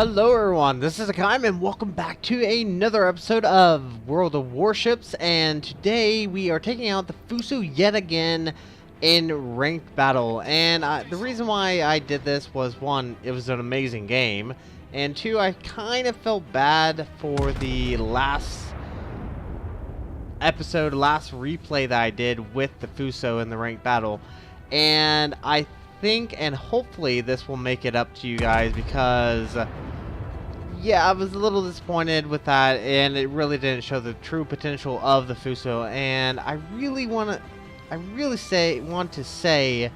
Hello everyone, this is Hakaym and welcome back to another episode of World of Warships, and today we are taking out the Fuso yet again in ranked battle. And the reason why I did this was, one, it was an amazing game, and two, I kind of felt bad for the last episode, last replay that I did with the Fuso in the ranked battle, and I think and hopefully this will make it up to you guys, because yeah, I was a little disappointed with that, and it really didn't show the true potential of the Fuso. And I really want to say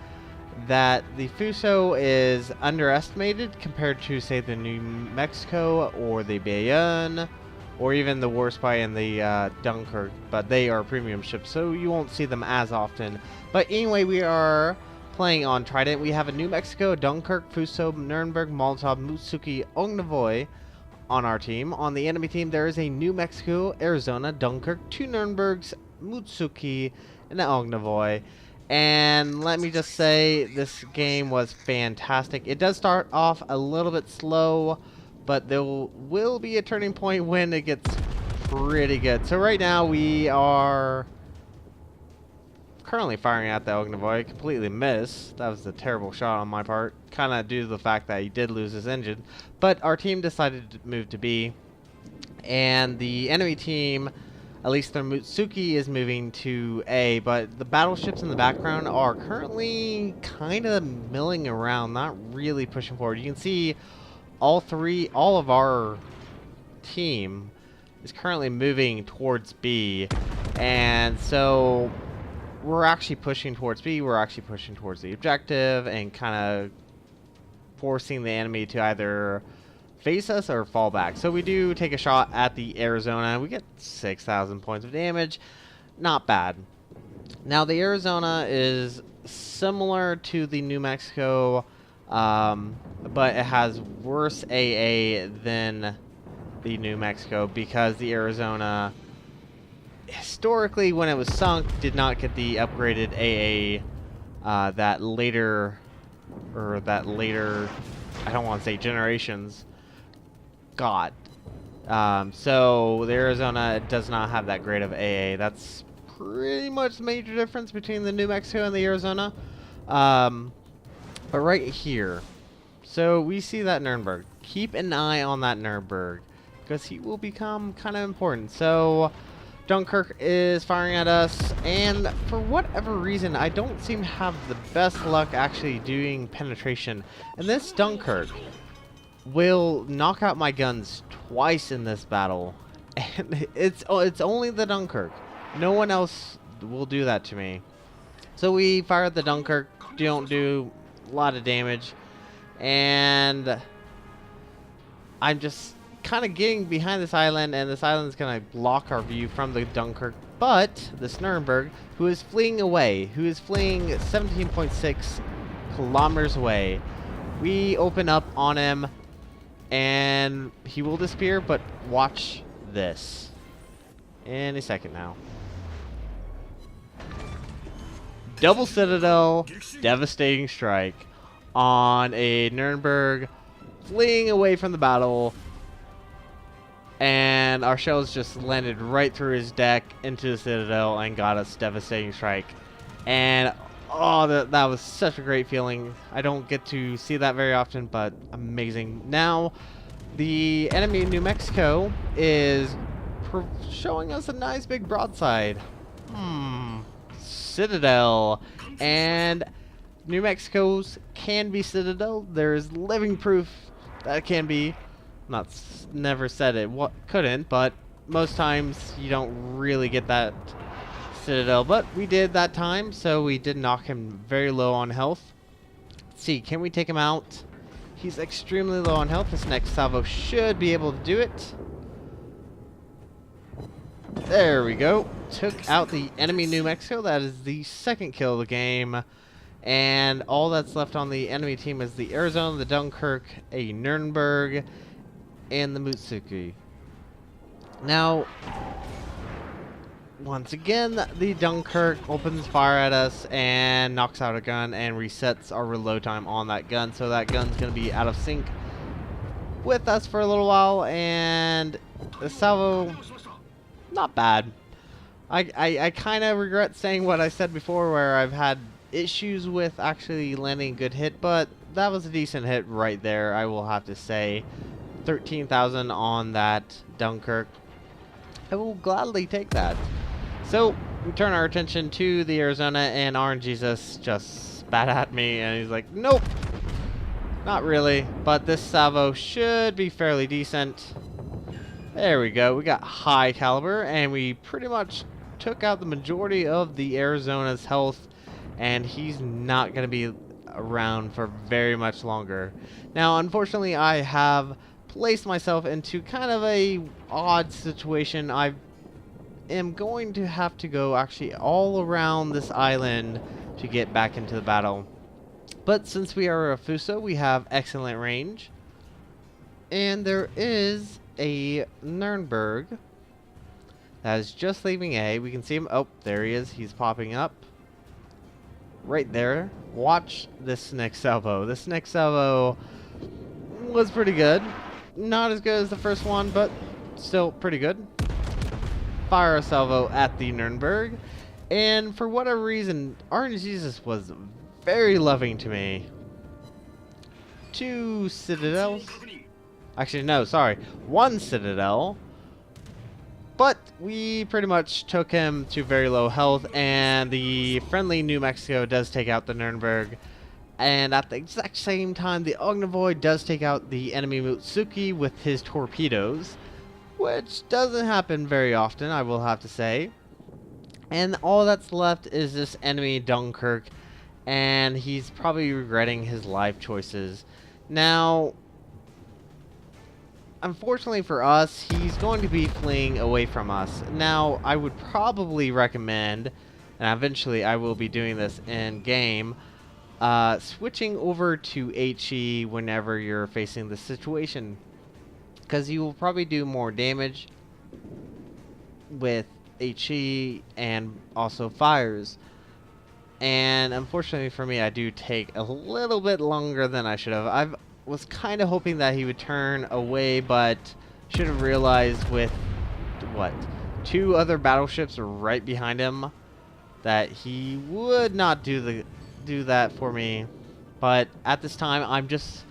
that the Fuso is underestimated compared to, say, the New Mexico or the Bayonne or even the Warships and the Dunkirk, but they are premium ships, so you won't see them as often. But anyway, we are playing on Trident. We have a New Mexico, Dunkirk, Fuso, Nuremberg, Molotov, Mutsuki, Ognavoy on our team. On the enemy team, there is a New Mexico, Arizona, Dunkirk, 2 Nurembergs, Mutsuki, and an Ognavoy. And let me just say, this game was fantastic. It does start off a little bit slow, but there will be a turning point when it gets pretty good. So right now we are currently firing at the Ognavoy. Completely missed. That was a terrible shot on my part, kind of due to the fact that he did lose his engine. But our team decided to move to B, and the enemy team, at least their Mutsuki, is moving to A. But the battleships in the background are currently kind of milling around, not really pushing forward. You can see all of our team is currently moving towards B, and so we're actually pushing towards B. We're actually pushing towards the objective and kind of forcing the enemy to either face us or fall back. So we do take a shot at the Arizona. We get 6,000 points of damage. Not bad. Now the Arizona is similar to the New Mexico, but it has worse AA than the New Mexico, because the Arizona, historically, when it was sunk, did not get the upgraded AA that later, I don't want to say generations, got. So the Arizona does not have that grade of AA. That's pretty much the major difference between the New Mexico and the Arizona. But right here, so we see that Nuremberg. Keep an eye on that Nuremberg, because he will become kind of important. So Dunkirk is firing at us, and for whatever reason, I don't seem to have the best luck actually doing penetration. And this Dunkirk will knock out my guns twice in this battle, and it's only the Dunkirk. No one else will do that to me. So we fire at the Dunkirk, don't do a lot of damage, and I'm just kind of getting behind this island, and this island is going to block our view from the Dunkirk. But this Nuremberg, who is fleeing away, who is fleeing 17.6 kilometers away, we open up on him and he will disappear. But watch this in a second now. Double Citadel, devastating strike on a Nuremberg fleeing away from the battle, and our shells just landed right through his deck into the Citadel and got us devastating strike. And oh, that was such a great feeling. I don't get to see that very often, but amazing. Now the enemy New Mexico is showing us a nice big broadside. Citadel, and New Mexico's can be Citadel. There's living proof that it can be. Never said it couldn't, but most times you don't really get that Citadel, but we did that time, so we did knock him very low on health. Let's see, can we take him out? He's extremely low on health. This next salvo should be able to do it. There we go. Took out the enemy New Mexico. That is the second kill of the game. And all that's left on the enemy team is the Arizona, the Dunkirk, a Nuremberg, and the Mutsuki. Now, once again, the Dunkirk opens fire at us and knocks out a gun and resets our reload time on that gun. So that gun's going to be out of sync with us for a little while, and the salvo, not bad. I kind of regret saying what I said before, where I've had issues with actually landing a good hit, but that was a decent hit right there, I will have to say. 13,000 on that Dunkirk. I will gladly take that. So, we turn our attention to the Arizona, and Orange Jesus just spat at me, and he's like, nope, not really, but this salvo should be fairly decent. There we go, we got high caliber, and we pretty much took out the majority of the Arizona's health, and he's not going to be around for very much longer. Now, unfortunately, I have placed myself into kind of a odd situation. I am going to have to go actually all around this island to get back into the battle. But since we are a Fuso, we have excellent range. And there is a Nuremberg that is just leaving A. We can see him. Oh, there he is. He's popping up. Right there. Watch this next salvo. This next salvo was pretty good. Not as good as the first one, but still pretty good. Fire a salvo at the Nuremberg. And for whatever reason, Orange Jesus was very loving to me. 2 citadels. Actually, no, sorry. 1 citadel. But we pretty much took him to very low health, and the friendly New Mexico does take out the Nuremberg. And at the exact same time, the Ognivoid does take out the enemy Mutsuki with his torpedoes, which doesn't happen very often, I will have to say. And all that's left is this enemy Dunkirk, and he's probably regretting his life choices. Now, unfortunately for us, he's going to be fleeing away from us. Now, I would probably recommend, and eventually I will be doing this in game, switching over to HE whenever you're facing the situation, because you will probably do more damage with HE and also fires. And unfortunately for me, I do take a little bit longer than I should have. I was kind of hoping that he would turn away, but should have realized with what, 2 other battleships right behind him that he would not do that for me. But at this time, I'm just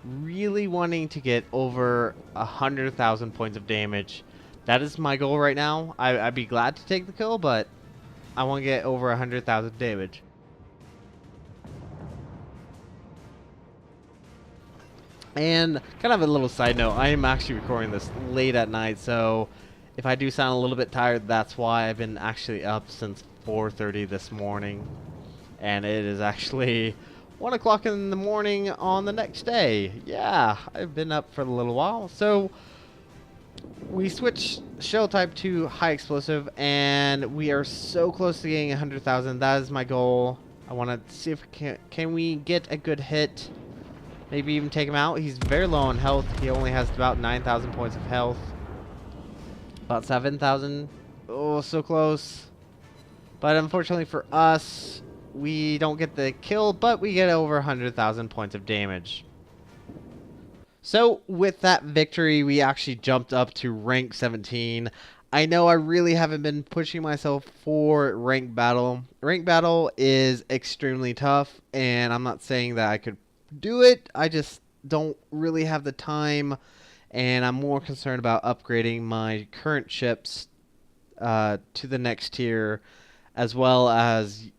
really wanting to get over 100,000 points of damage. That is my goal right now. I'd be glad to take the kill, but I want to get over 100,000 damage. And kind of a little side note, I am actually recording this late at night, so if I do sound a little bit tired, that's why. I've been actually up since 4:30 this morning, and it is actually 1 o'clock in the morning on the next day. Yeah, I've been up for a little while. So we switched shell type to high explosive, and we are so close to getting 100,000. That is my goal. I want to see if can we get a good hit. Maybe even take him out. He's very low on health. He only has about 9,000 points of health. About 7,000. Oh, so close. But unfortunately for us, we don't get the kill, but we get over 100,000 points of damage. So with that victory, we actually jumped up to rank 17. I know I really haven't been pushing myself for rank battle. Rank battle is extremely tough, and I'm not saying that I could do it. I just don't really have the time, and I'm more concerned about upgrading my current ships to the next tier, as well as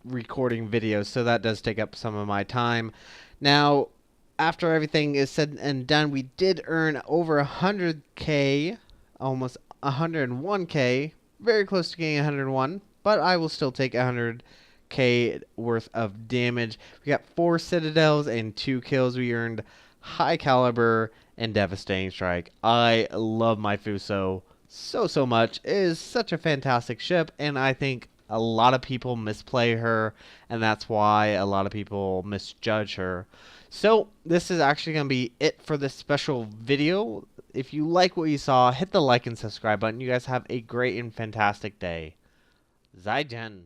recording videos, so that does take up some of my time. Now, after everything is said and done, we did earn over 100k, almost 101k, very close to getting 101, but I will still take 100k worth of damage. We got 4 citadels and 2 kills. We earned high caliber and devastating strike. I love my Fuso so much. It is such a fantastic ship, and I think a lot of people misplay her, and that's why a lot of people misjudge her. So this is actually going to be it for this special video. If you like what you saw, hit the like and subscribe button. You guys have a great and fantastic day. Zaijian.